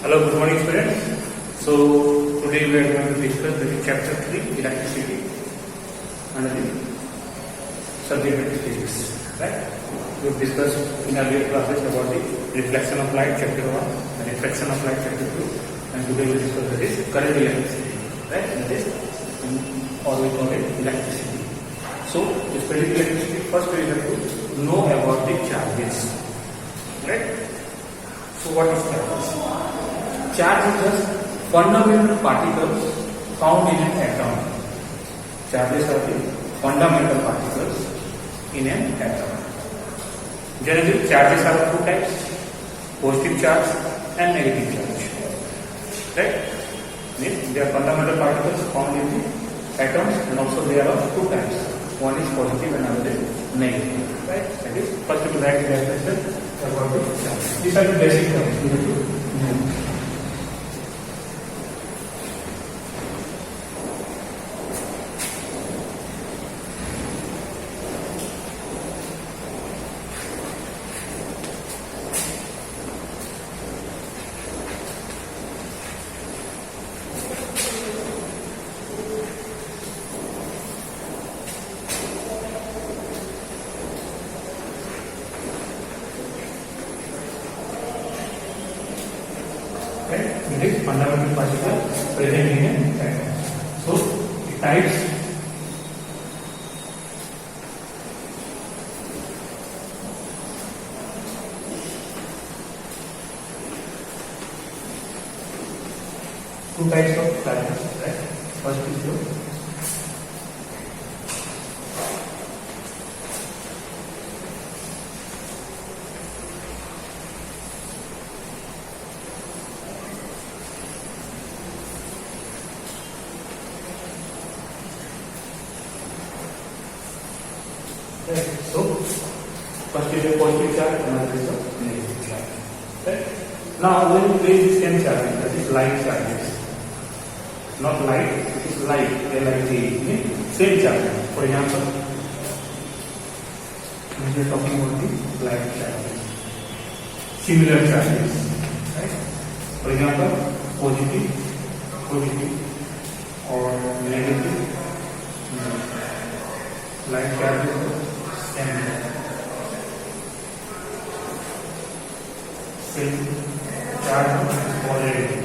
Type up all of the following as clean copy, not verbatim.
Hello, good morning students. So today we are going to discuss the chapter 3 electricity and the subject is physics. Right? We have discussed in earlier classes about the reflection of light chapter 1 and reflection of light chapter 2, and today we discuss that is current electricity. Right? That is or we call it electricity. So to study electricity, first we have to know about the charges. Right? So what is charges? Charge is just fundamental particles found in an atom. Charges are the fundamental particles in an atom. Generally, charges are of two types: positive charge and negative charge. Right? Means they are fundamental particles found in the atoms, and also they are of two types. One is positive and another is negative. Right? That is, first we write the definition about the charge. These are the basic terms. It is fundamental particle present in an atom. So the types two types of charges. Right? First is your So, first is a positive charge, another is a negative charge. Right? Now, when you place the same charges, that is light charges, not light, it is light, L-I-T, same charge. For example, we are talking about the light charges, similar charges. Right? For example, positive, or negative, light charges. Same charge is polarity.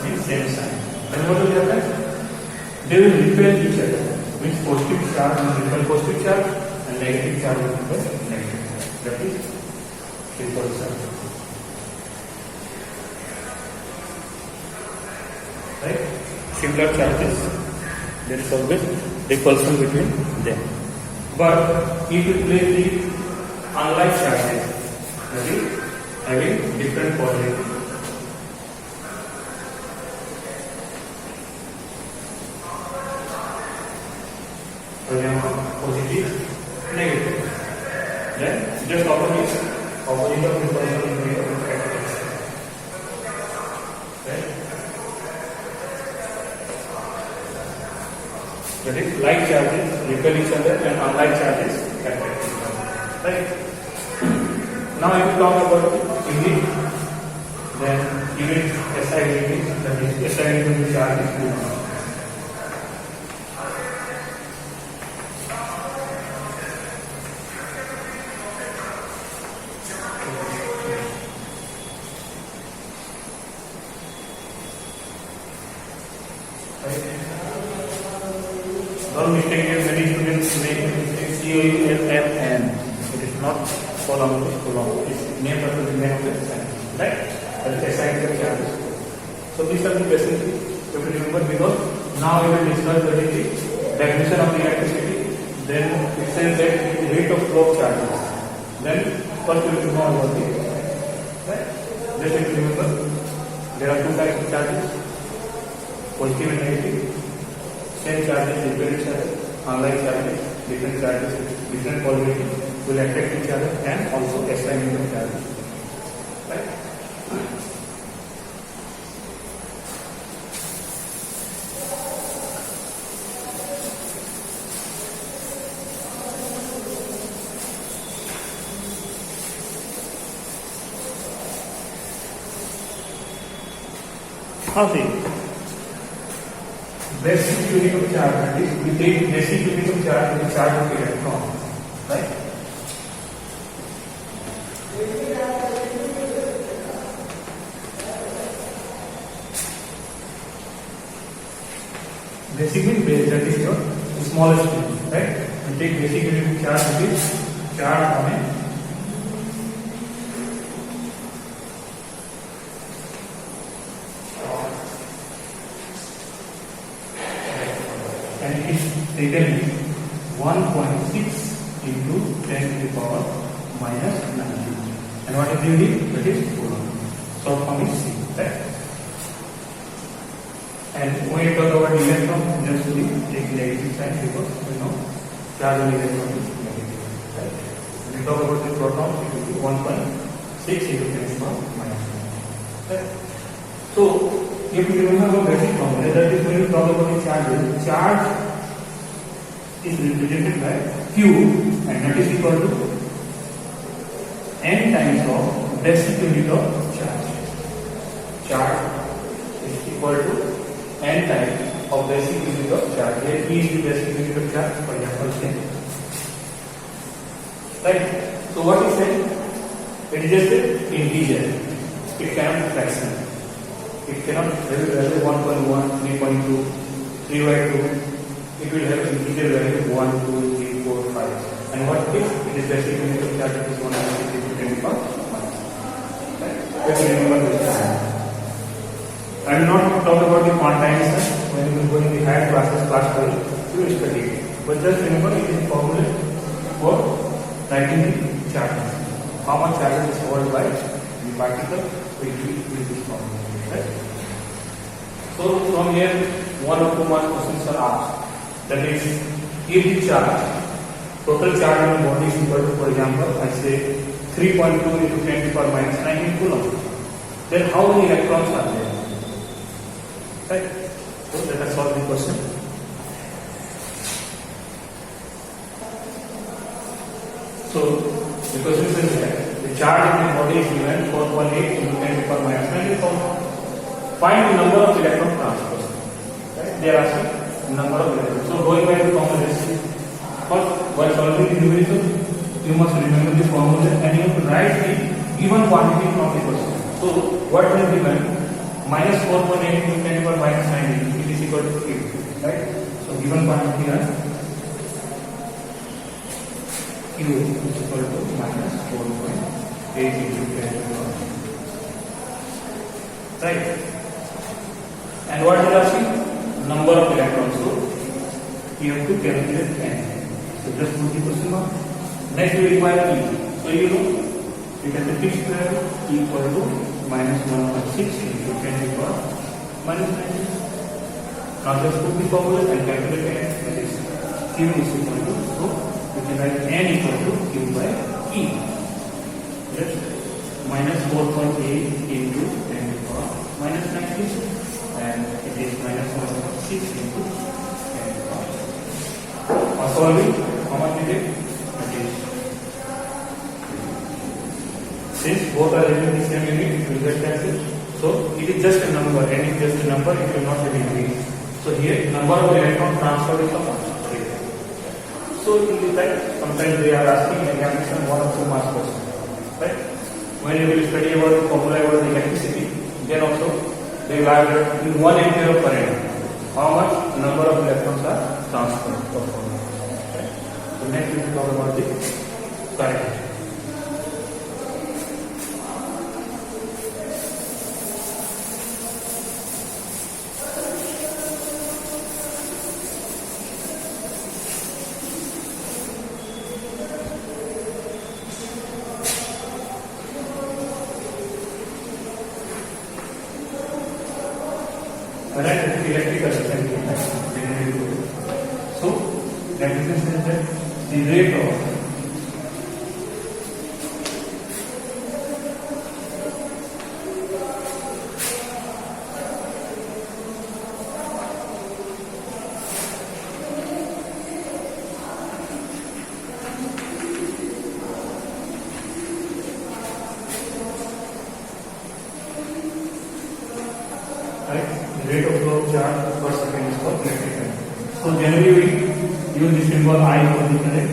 Means same sign. Then what will happen? They will repel each other. Means positive charge will repel positive charge and negative charge will repel negative charge. That is simple charge. Right? Similar charges. There is always repulsion between them. But if you place the unlike charges, that is having different polarity, for example, positive, negative, then just opposite of repulsion will be attraction. Right? That is, like charges repel each other and unlike charges attract each other. Right? Now, if we talk about unit, then unit SI unit, that is SI unit of charge is coulomb. Don't mistake here, many students make COULMN. It is not coulomb, it is coulomb. It is named after the name of the sign. Right? That is assigned the charges. So these are the basic you have to remember, because now we will discuss the definition of electricity. Then it says that the rate of flow of charges. Then first we will know about the right? Just you remember there are two types of charges, positive and negative. Same charges repel each other, unlike charges, different charges, different polarity will attract each other and also SI unit of charges. Right? How see? Basic unit of charge, that is, we take basic unit of charge with the charge of electron, right? Basic means base, that is your smallest unit, right? We take basic unit of charge with charge on a and it is taken 1.6 into 10 to the power minus 90. And what is the unit? That is coulomb. Short form is C, right? And when you talk about electron, just to take negative sign because you know charge on electron is negative, right? When you talk about the proton, it will be 1.6 into 10 to the power minus 90, right? So if you remember the basic formula, that is when you talk about the charge is represented by Q, and that is equal to n times of basic unit of charge. Charge is equal to n times of basic unit of charge. Here E is the basic unit of charge, for example, say. Right? So what is it? It is just an integer. It cannot be fraction. It cannot have value 1.1, 3.2, 3/2. It will have integer value 1, 2, 3, 4, 5. And what is? It is basic unit of charge. It is 160 to 10 to the power. Right? Let me remember this time. I will not talk about the quantization. When you will go in the higher classes, class 12, you will study it. But just remember, it is a formula for writing the charges. How much charges is held by the particle will be with this formula. Right? So from here, one or two more questions are asked. That is, if the charge, total charge on the body is equal to, for example, I say 3.2 into 10 to the power minus 19 coulomb. Then how many electrons are there? Right? So let us solve the question. So the question says that the charge in the body is given 4.8 into 10 to the power minus 19 coulomb. Find the number of electron transfers. Right? They are asking the number of electrons. So going by the formula, first while solving the numerator, you must remember the formula and you have to write the given quantity from the question. So what is given? Minus 4.8 into 10 to the power minus 19, it is equal to 8, right? So given quantity are Q is equal to minus 4.8 into 10 to the power, right? And what is asking? Number of electrons. So you have to calculate n. So just put the question mark. Next we require E. So you know you can fix square equal to minus 1.6 into 10 to the power minus 19. Now just put the formula and calculate n. That is Q is equal to, so you can write n equal to Q by E. That's minus 4.8 into 10 to the power minus 19. And it is minus 1.6 into 10 to the power. For solving, how much is it? That is, since both are having the same unit, it will get cancelled. So it is just a number, and it is just a number, it will not have increase. So here, number of electron transfer is how much? 3. So it is like sometimes they are asking examination 1 or 2 marks question, right? When you will study about the formula about the electricity, then also they will have in 1 ampere of current, how much number of electrons are transferred. Right? So next we will talk about the current. Current is electrical energy. So that means that the rate of right? charge per second is called electric current. So generally we use the symbol I for the current,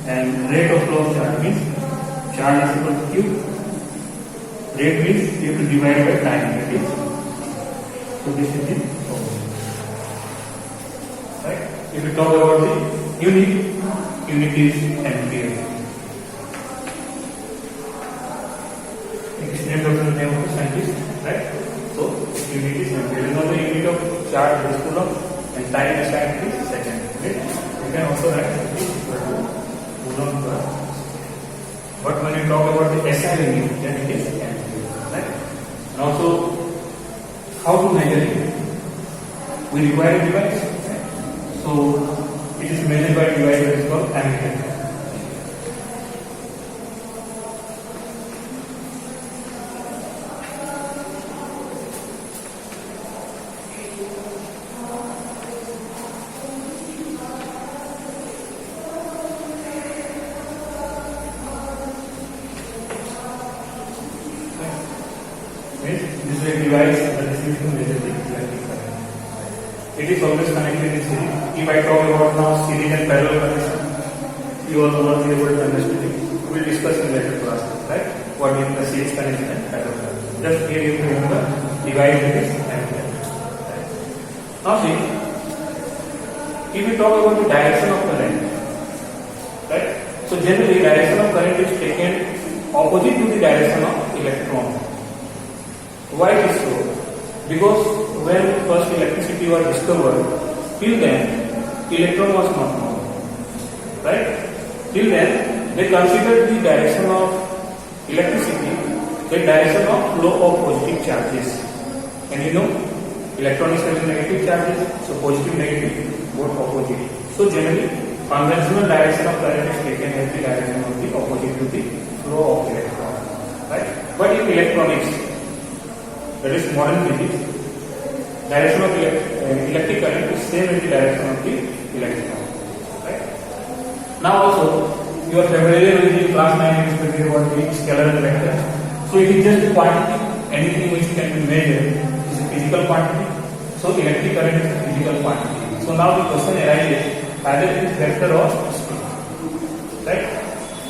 and rate of flow of charge means charge is equal to Q. Rate means you have to divide by time, that is. So this is the formula. Right? If we talk about the unit is ampere. It is named after the name of the scientist, right? So unit is ampere. You know the unit of charge is coulomb and time assigned is second. Right? You can also write it is equal to coulomb per. But when you talk about the SI unit, then it is ampere, right? And also, how to measure it? We require a device, right? So it is measured by a device that is called ammeter. This is a device that is used to measure the electric current. It is always connected in series. If I talk about now series and parallel connection, you all will be able to understand it. We will discuss in later classes, right? What is the series connection and parallel connection. Just here you have to remember device that is ampere. Right? Now see, if we talk about the direction of current, right? So generally direction of current is taken opposite to the direction of electron. Why it is so? Because when first electricity was discovered, till then electron was not known, right? Till then they considered the direction of electricity the direction of flow of positive charges, and you know electron is having negative charges, so positive negative both opposite. So generally conventional direction of current is taken as the direction of the opposite to the flow of electron, right? But in electronics, that is modern physics, direction of electric current is same as the direction of the electron. Right? Now also, you are familiar with the class 9 discussion about the scalar and vector. So it is just a quantity, anything which can be measured is a physical quantity. So electric current is a physical quantity. So now the question arises, either it is vector or scalar. Right?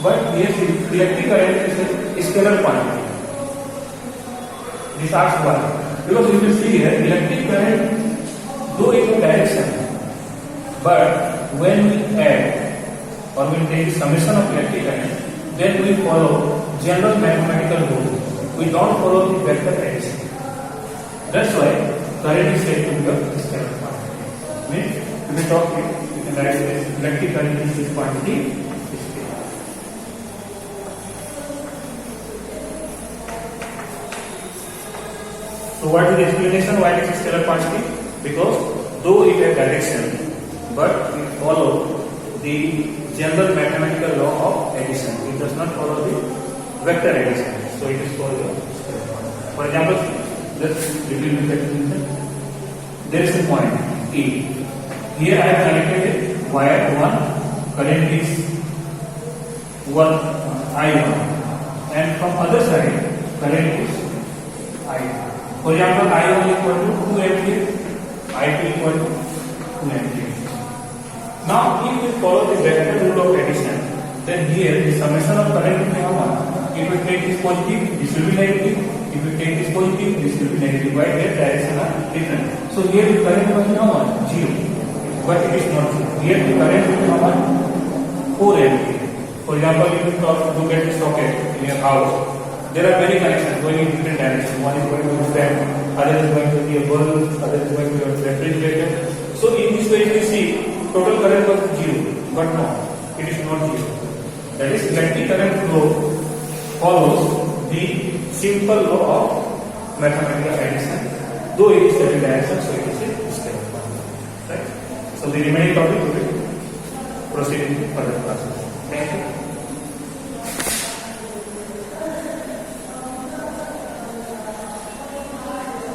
But yes, electric current is a scalar quantity. This asks why? Because you will see here, electric current, though in a direction, but when we add or we take the summation of electric current, then we follow general mathematical rule. We don't follow the vector addition. That's why current is said to be a scalar quantity. Means, if we talk here, we can write this electric current is this quantity. So what is the explanation why it is scalar quantity? Because though it has direction, but it follows the general mathematical law of addition. It does not follow the vector addition. So it is called a scalar quantity. For example, let's review the definition. There is a point E. Here I have connected wire 1, current is 1 I1, and from other side current is I2. For example, I1 equal to 2 ampere, I2 equal to 2 ampere. Now, if we follow the vector rule of addition, then here the summation of current will be how much? If we take this positive, this will be negative. If we take this positive, this will be negative. Why? Their direction are different. So here the current will be how much? 0. But it is not 0. Here the current will be how much? 4 ampere. For example, if you look at the socket in your house, there are many connections going in different directions. One is going to the fan, other is going to be a bulb, other is going to be a refrigerator. So in this way, you see total current was 0, but no, it is not 0. That is, electric current flow follows the simple law of mathematical addition. Though it is certain direction, so it is a scalar quantity. Right? So the remaining topic will be proceed in further classes.